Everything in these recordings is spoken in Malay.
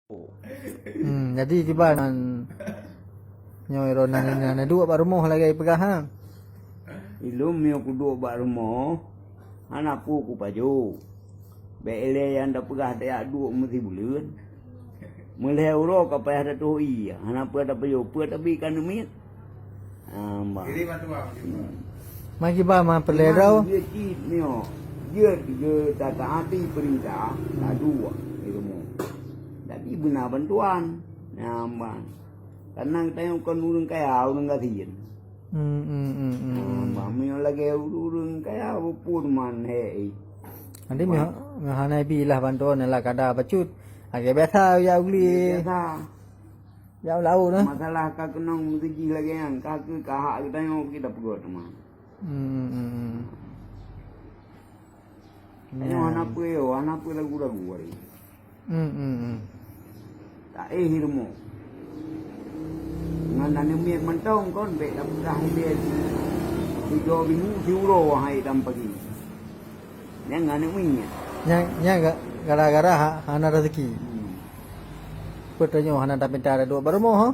Jadi tiba nyoy ronan na dua baru mo lagi pegahan. Ilum yo kudu bak rumah, anak ku paju. Bele yang dah pegah tak dua mesti bulan. Mulai euro ka payah dah tu iya, anak pu dah paju, pu tapi kan mit. Amba. Magi ba ma pelerau. Dia cit ni oh. Dia tak taati perintah, tak dua ilmu. Jadi benar bantuan. Amba. Karena tengok kan urang kaya urang gatiin. Mami lagi urang kaya pun man hei. Nanti hanai bilah bantuan lah kada bacut. Agak biasa ya uli. Biasa. Ya lau nah. Masalah kak kenang mesti lagi yang kak kahak kita tengok kita pegot mah. Ini anak pu lagu hari. Tak hirmu. Ngan miet mentong kon be dah dia. 3 minggu euro hai dam pagi. Yang ngane minyak. Nya gara-gara hana rezeki. Petanyo hana tapi cara dua baru mo ha.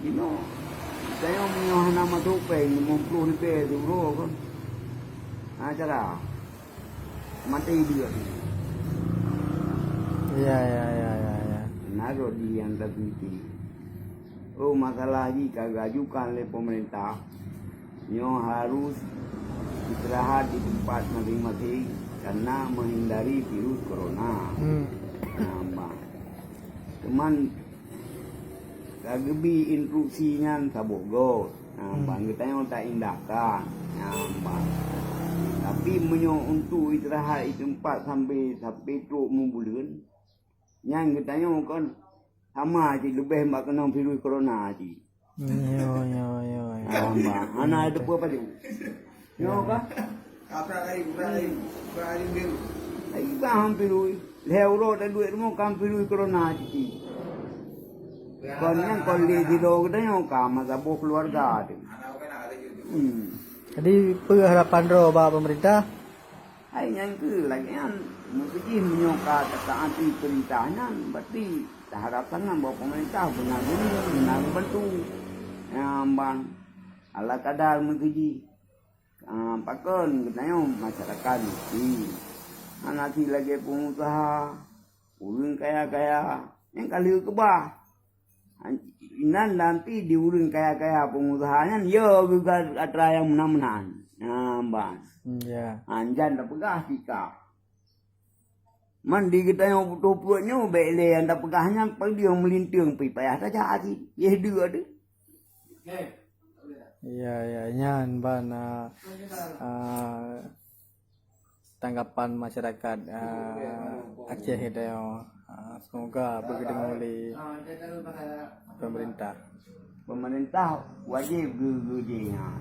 Ino. Saya minyo hana masuk pe 50 ribu euro kon. Acara. Mati dia. Ya. Naruh di yang tertinggi. Oh masalah lagi kagak ajukan oleh pemerintah. Nyo harus istirahat di tempat masing-masing karena menghindari virus corona. Nah, cuman kagebi instruksinya sabogo. Nah, bang kita yang tak indahkan. Nah, tapi menyo untuk istirahat di tempat sampai tu bulan. Yang kita yang kan sama aja lebih mak kena virus corona aja. Yo. Anak ada apa tu? Yo apa? Berani bil. Ai ba hampir leuro dan duit mo kam virus corona aja. Kon yang kon li di lo kita yang kam sabo keluarga tu. Jadi harapan ro ba pemerintah. Ai yang ke lagi kan mesti menyoka taati perintahnya berarti harapan bahawa pemerintah benar bantu. Bang ala kadar mesti pakon katanya masyarakat ni. Nanti lagi pengusaha urang kaya-kaya yang kali ke bah. Nan nanti di urang kaya-kaya pengusahanya yo juga atra yang menang-menang. Bang. Ya. Anjan dah pegah sikap. Mandi kita yang butuh-butuhnya bele yang dah pegahnya pagi dia melinting pi payah saja hati. Ye dua tu. Ya nyan ban tanggapan masyarakat Aceh itu semoga begitu oleh pemerintah. Pemerintah wajib gugujinya.